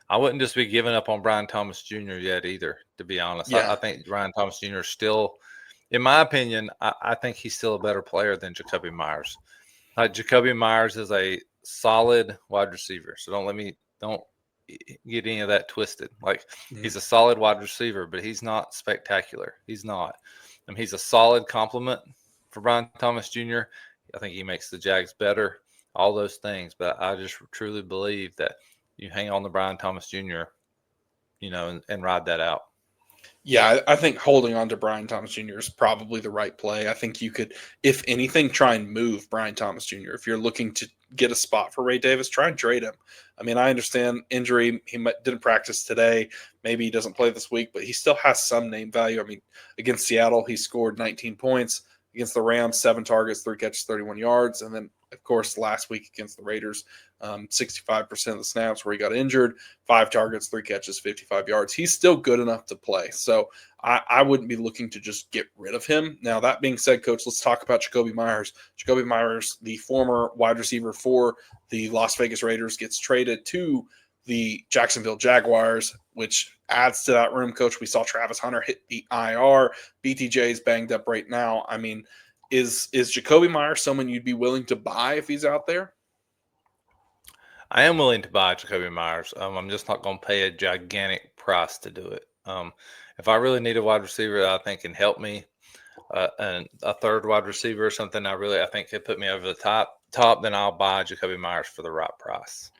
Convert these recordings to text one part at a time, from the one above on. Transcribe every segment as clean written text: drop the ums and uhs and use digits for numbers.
I wouldn't just be giving up on Brian Thomas Jr. yet either, to be honest. I Yeah. think Brian Thomas Jr. is still, in my opinion, I think he's still a better player than Jakobi Meyers. Jakobi Meyers is a solid wide receiver, so don't get any of that twisted. Like, he's a solid wide receiver, but he's not spectacular. He's not. He's a solid complement for Brian Thomas Jr. I think he makes the Jags better, all those things. But I just truly believe that you hang on to Brian Thomas Jr., and ride that out. Yeah, I think holding on to Brian Thomas Jr. is probably the right play. I think you could, if anything, try and move Brian Thomas Jr. If you're looking to get a spot for Ray Davis, try and trade him. I mean, I understand injury. He didn't practice today. Maybe he doesn't play this week, but he still has some name value. I mean, against Seattle, he scored 19 points. Against the Rams, 7 targets, 3 catches, 31 yards. And then, of course, last week against the Raiders, 65% of the snaps where he got injured, 5 targets, 3 catches, 55 yards. He's still good enough to play. So I wouldn't be looking to just get rid of him. Now, that being said, Coach, let's talk about Jakobi Meyers. Jakobi Meyers, the former wide receiver for the Las Vegas Raiders, gets traded to the Jacksonville Jaguars, which adds to that room, Coach. We saw Travis Hunter hit the IR. BTJ is banged up right now. I mean, is Jakobi Meyers someone you'd be willing to buy if he's out there? I am willing to buy Jakobi Meyers. I'm just not going to pay a gigantic price to do it. If I really need a wide receiver that I think can help me, and a third wide receiver or something I think could put me over the top, then I'll buy Jakobi Meyers for the right price.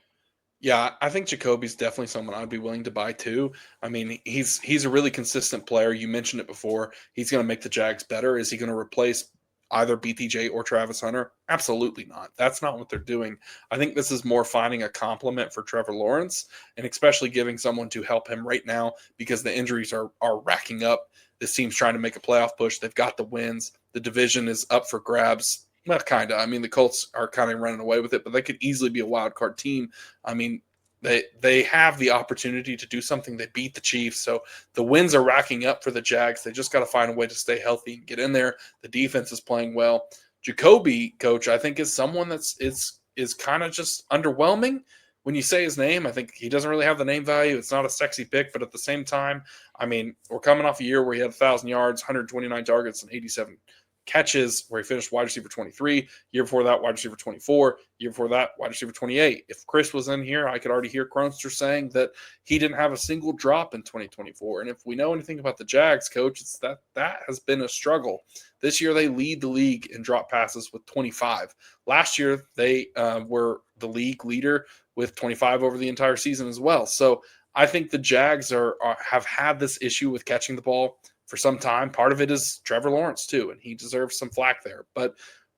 Yeah, I think Jacoby's definitely someone I'd be willing to buy too. I mean, he's a really consistent player. You mentioned it before. He's going to make the Jags better. Is he going to replace either BTJ or Travis Hunter? Absolutely not. That's not what they're doing. I think this is more finding a complement for Trevor Lawrence, and especially giving someone to help him right now because the injuries are racking up. This team's trying to make a playoff push. They've got the wins. The division is up for grabs. Well, kind of. I mean, the Colts are kind of running away with it, but they could easily be a wild card team. I mean, they have the opportunity to do something. They beat the Chiefs, so the wins are racking up for the Jags. They just got to find a way to stay healthy and get in there. The defense is playing well. Jakobi, Coach, I think is someone that's is kind of just underwhelming. When you say his name, I think he doesn't really have the name value. It's not a sexy pick, but at the same time, I mean, we're coming off a year where he had 1,000 yards, 129 targets, and 87 catches, where he finished wide receiver 23. Year before that, wide receiver 24. Year before that, wide receiver 28. If Chris was in here, I could already hear Cronster saying that he didn't have a single drop in 2024. And if we know anything about the Jags, Coach, it's that has been a struggle. This year, they lead the league in drop passes with 25. Last year, they were the league leader with 25 over the entire season as well. So I think the Jags have had this issue with catching the ball for some time. Part of it is Trevor Lawrence too, and he deserves some flack there. But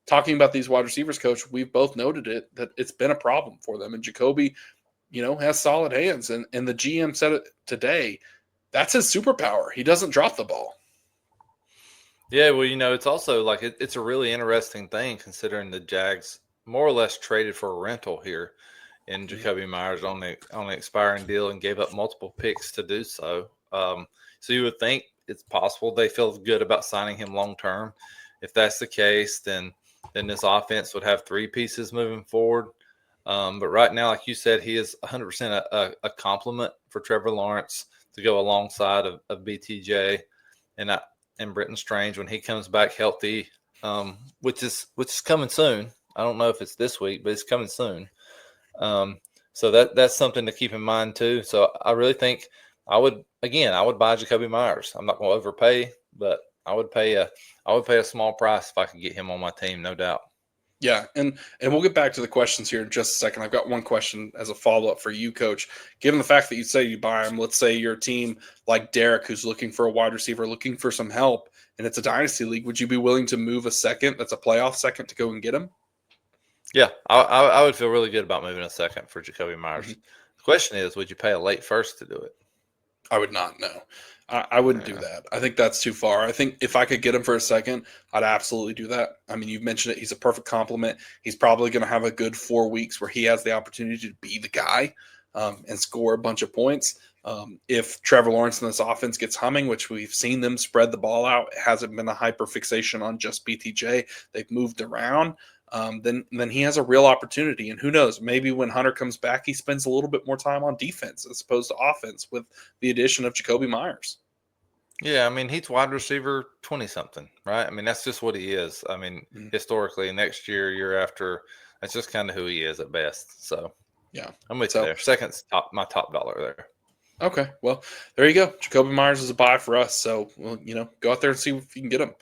talking about these wide receivers, Coach, we've both noted it, that it's been a problem for them. And Jakobi, has solid hands. And the GM said it today. That's his superpower. He doesn't drop the ball. Yeah, well, it's also like it's a really interesting thing considering the Jags more or less traded for a rental here in Jakobi Meyers on the expiring deal and gave up multiple picks to do so. So you would think it's possible they feel good about signing him long term. If that's the case, then this offense would have 3 pieces moving forward. But right now, like you said, he is 100% a compliment for Trevor Lawrence to go alongside of BTJ and Britton Strange when he comes back healthy, which is coming soon. I don't know if it's this week, but it's coming soon. So that's something to keep in mind too. So I really think I would buy Jakobi Meyers. I'm not going to overpay, but I would pay a small price if I could get him on my team, no doubt. Yeah, and we'll get back to the questions here in just a second. I've got one question as a follow-up for you, Coach. Given the fact that you say you buy him, let's say you're a team like Derek who's looking for a wide receiver, looking for some help, and it's a dynasty league, would you be willing to move a second that's a playoff second to go and get him? Yeah, I would feel really good about moving a second for Jakobi Meyers. Mm-hmm. The question is, would you pay a late first to do it? I would not, no. I wouldn't do that. I think that's too far. I think if I could get him for a second, I'd absolutely do that. I mean, you've mentioned it. He's a perfect compliment. He's probably going to have a good 4 weeks where he has the opportunity to be the guy and score a bunch of points. If Trevor Lawrence in this offense gets humming, which we've seen them spread the ball out, it hasn't been a hyper fixation on just BTJ. They've moved around. then he has a real opportunity. And who knows, maybe when Hunter comes back, he spends a little bit more time on defense as opposed to offense with the addition of Jakobi Meyers. Yeah, I mean, he's wide receiver 20-something, right? I mean, that's just what he is. I mean, historically, next year, year after, that's just kind of who he is at best. So, yeah, I'm with you there. Second's my top dollar there. Okay, well, there you go. Jakobi Meyers is a buy for us. So, well, go out there and see if you can get him.